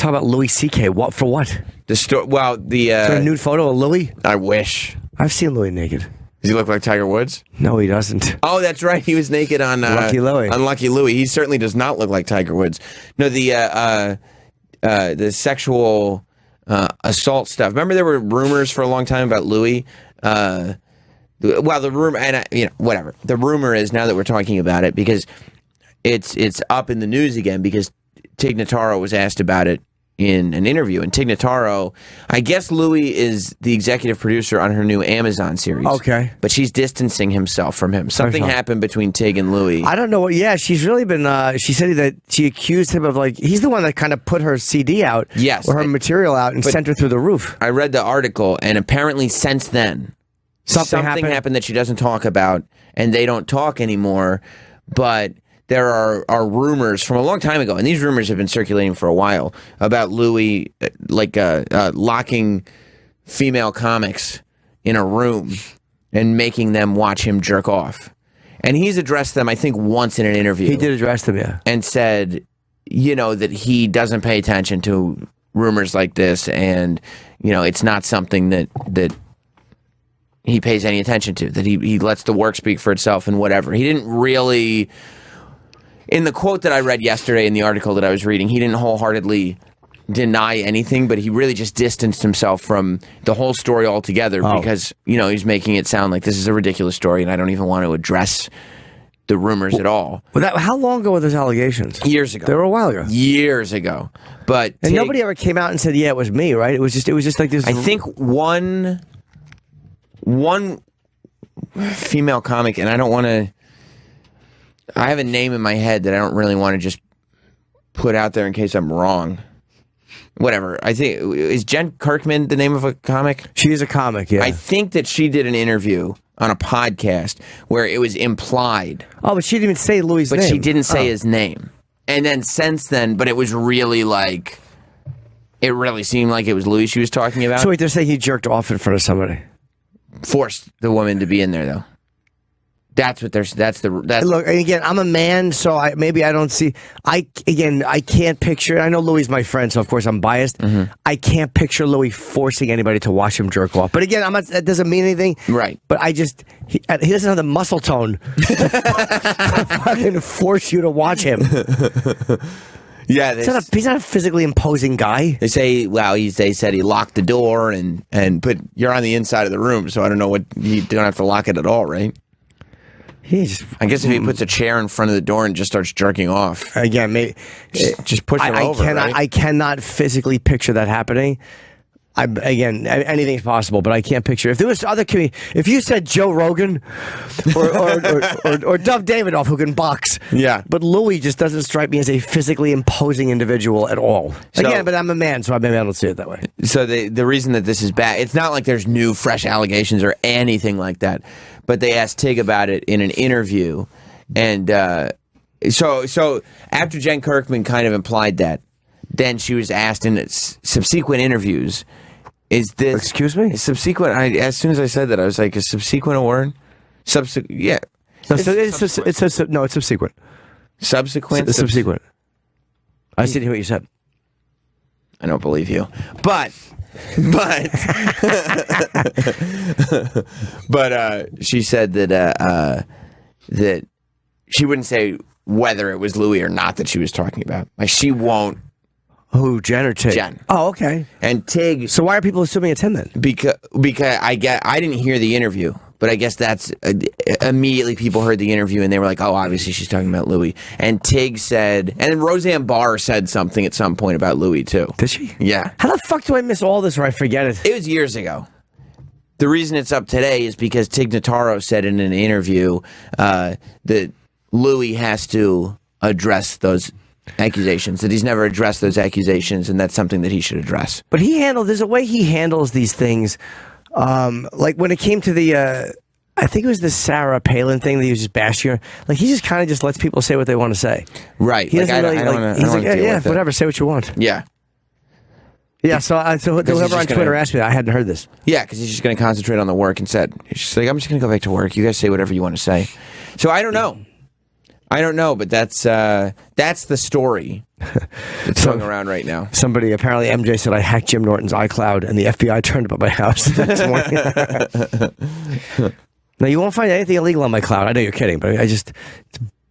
talk about Louis C.K. What for? What? Is there a nude photo of Louis? I wish. I've seen Louis naked. Does he look like Tiger Woods? No, he doesn't. Oh, that's right. He was naked on Lucky Louie. On Lucky Louie. He certainly does not look like Tiger Woods. No, the sexual assault stuff. Remember, there were rumors for a long time about Louis. The rumor, and whatever. The rumor is, now that we're talking about it, because it's up in the news again, because Tig Notaro was asked about it in an interview, and Tig Notaro, I guess Louis is the executive producer on her new Amazon series. Okay. But she's distancing himself from him. Something happened between Tig and Louis. I don't know what, she's really been, she said that she accused him of, he's the one that kind of put her CD out, yes, or her material out, and sent her through the roof. I read the article, and apparently since then, something happened that she doesn't talk about, and they don't talk anymore, but there are rumors from a long time ago, and these rumors have been circulating for a while, about Louis locking female comics in a room and making them watch him jerk off. And he's addressed them, I think, once in an interview. He did address them, yeah. And said, that he doesn't pay attention to rumors like this, and, it's not something that he pays any attention to, that he lets the work speak for itself and whatever. He didn't really... In the quote that I read yesterday in the article that I was reading, he didn't wholeheartedly deny anything, but he really just distanced himself from the whole story altogether because, he's making it sound like this is a ridiculous story and I don't even want to address the rumors at all. Well, how long ago were those allegations? Years ago. They were a while ago. Years ago. But and nobody ever came out and said, yeah, it was me, right? It was just like this. I think one female comic, and I don't want to... I have a name in my head that I don't really want to just put out there in case I'm wrong. Whatever. I think, is Jen Kirkman the name of a comic? She is a comic, yeah. I think that she did an interview on a podcast where it was implied. Oh, but she didn't even say Louis' name. But she didn't say his name. And then since then, but it was really it really seemed like it was Louis she was talking about. So wait, they're saying he jerked off in front of somebody. Forced the woman to be in there, though. That's what Look, and again, I'm a man, so I don't see. I can't picture. I know Louis is my friend, so of course I'm biased. Mm-hmm. I can't picture Louis forcing anybody to watch him jerk off. But again, that doesn't mean anything, right? But he doesn't have the muscle tone to fucking force you to watch him. Yeah, he's not a physically imposing guy. They say, they said he locked the door but you're on the inside of the room, so I don't know what you don't have to lock it at all, right? I guess if he puts a chair in front of the door and just starts jerking off. Again, maybe just push him over. Right? I cannot physically picture that happening. Anything's possible, but I can't picture. If there was if you said Joe Rogan or Dov Davidoff who can box, yeah, but Louis just doesn't strike me as a physically imposing individual at all. But I'm a man, so maybe I don't see it that way. So the reason that this is bad, it's not like there's new, fresh allegations or anything like that. But they asked Tig about it in an interview, and so after Jen Kirkman kind of implied that, then she was asked in subsequent interviews, is this... Excuse me? Subsequent, as soon as I said that, I was like, is subsequent a word? Yeah. No, it's subsequent. Subsequent? Subsequent. I didn't hear what you said. I don't believe you. But she said that she wouldn't say whether it was Louis or not that she was talking about. Like, she won't. Who, Jen or Tig? Jen. Oh, okay. And Tig. So why are people assuming it's him then? Because I didn't hear the interview, but I guess that's immediately people heard the interview and they were like, oh, obviously she's talking about Louis. And Tig said, and Roseanne Barr said something at some point about Louis too. Did she? Yeah. How the fuck do I miss all this or I forget it? It was years ago. The reason it's up today is because Tig Notaro said in an interview that Louis has to address those accusations, that he's never addressed those accusations, and that's something that he should address. But there's a way he handles these things. Like when it came to the, I think it was the Sarah Palin thing that he was just bashing her. Like he just kind of just lets people say what they want to say. Right. He doesn't really, he's like, yeah, whatever, say what you want. Yeah. Yeah, so whoever on Twitter asked me that, I hadn't heard this. Yeah, because he's just going to concentrate on the work and said, he's just like, I'm just going to go back to work. You guys say whatever you want to say. So I don't know. I don't know, but that's the story that's going around right now. Somebody, apparently MJ said, I hacked Jim Norton's iCloud and the FBI turned up at my house this morning. Now, you won't find anything illegal on my cloud. I know you're kidding, but it's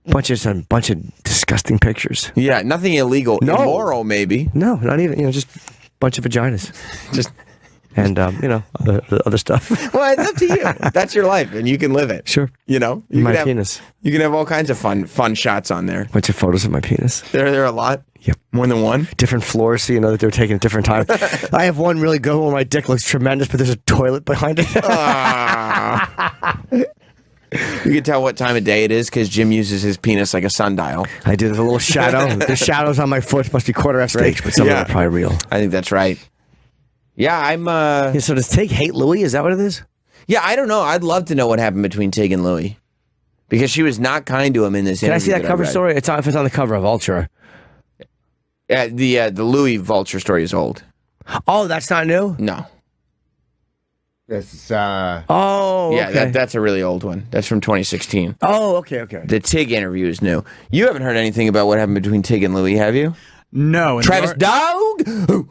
a bunch of disgusting pictures. Yeah, nothing illegal. No. Immoral, maybe. No, not even, just a bunch of vaginas. Just... And, other stuff. Well, it's up to you. That's your life, and you can live it. Sure. You My penis. You can have all kinds of fun shots on there. Bunch of photos of my penis. There are a lot. Yep. More than one. Different floors, so you know that they're taking at different times. I have one really good one. My dick looks tremendous, but there's a toilet behind it. You can tell what time of day it is because Jim uses his penis like a sundial. I do. There's a little shadow. The shadows on my foot must be quarter stage, but some of them are probably real. I think that's right. Yeah, I'm... Yeah, so does Tig hate Louis? Is that what it is? Yeah, I don't know. I'd love to know what happened between Tig and Louis. Because she was not kind to him in this interview. Can I see that cover story? If it's on the cover of Vulture. The Louis Vulture story is old. Oh, that's not new? No. That's Oh, yeah, okay. that's a really old one. That's from 2016. Oh, okay. The Tig interview is new. You haven't heard anything about what happened between Tig and Louis, have you? No. Travis Dog? Oof.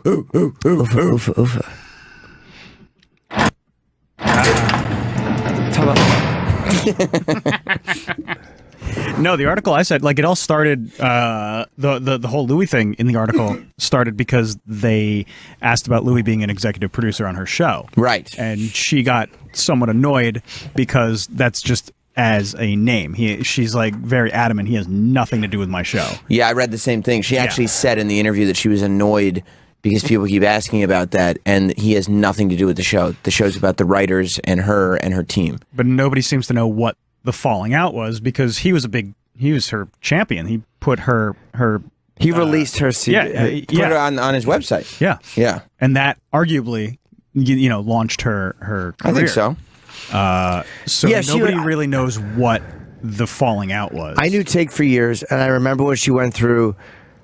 Talk about... No, the article I said, it all started, the whole Louis thing in the article started because they asked about Louis being an executive producer on her show. Right. And she got somewhat annoyed because that's just as a name. She's very adamant he has nothing to do with my show. Yeah, I read the same thing. She actually said in the interview that she was annoyed because people keep asking about that, and he has nothing to do with the show. The show's about the writers and her team. But nobody seems to know what the falling out was because he was her champion. He put her He released her CD. Put it on his website. Yeah. And that arguably, launched her career. I think so. So nobody really knows what the falling out was. I knew Tig for years, and I remember when she went through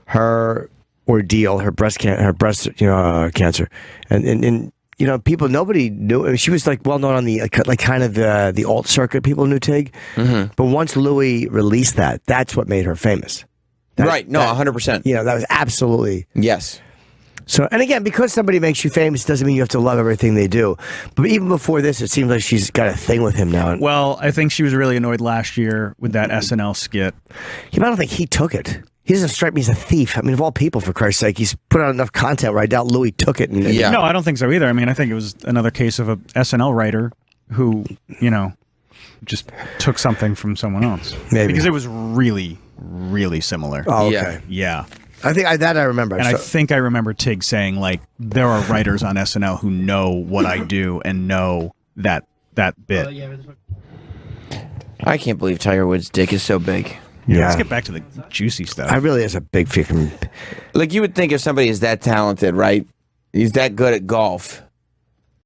her ordeal, her breast cancer, and people, nobody knew. I mean, she was well known on the kind of the alt circuit. People knew Tig, but once Louis released that, that's what made her famous. Right? No, 100%. That was absolutely yes. So, and again, because somebody makes you famous doesn't mean you have to love everything they do. But even before this, it seems like she's got a thing with him now. Well, I think she was really annoyed last year with that SNL skit. Yeah, but I don't think he took it. He doesn't strike me as a thief. I mean, of all people, for Christ's sake, he's put out enough content where I doubt Louis took it. Yeah. No, I don't think so either. I mean, I think it was another case of a SNL writer who, just took something from someone else. Maybe. Because it was really, really similar. Oh, okay. Yeah. I think I remember. And I think I remember Tig saying, there are writers on SNL who know what I do and know that bit. I can't believe Tiger Woods' dick is so big. Yeah. Let's get back to the juicy stuff. I really is a big freaking... You would think if somebody is that talented, right? He's that good at golf.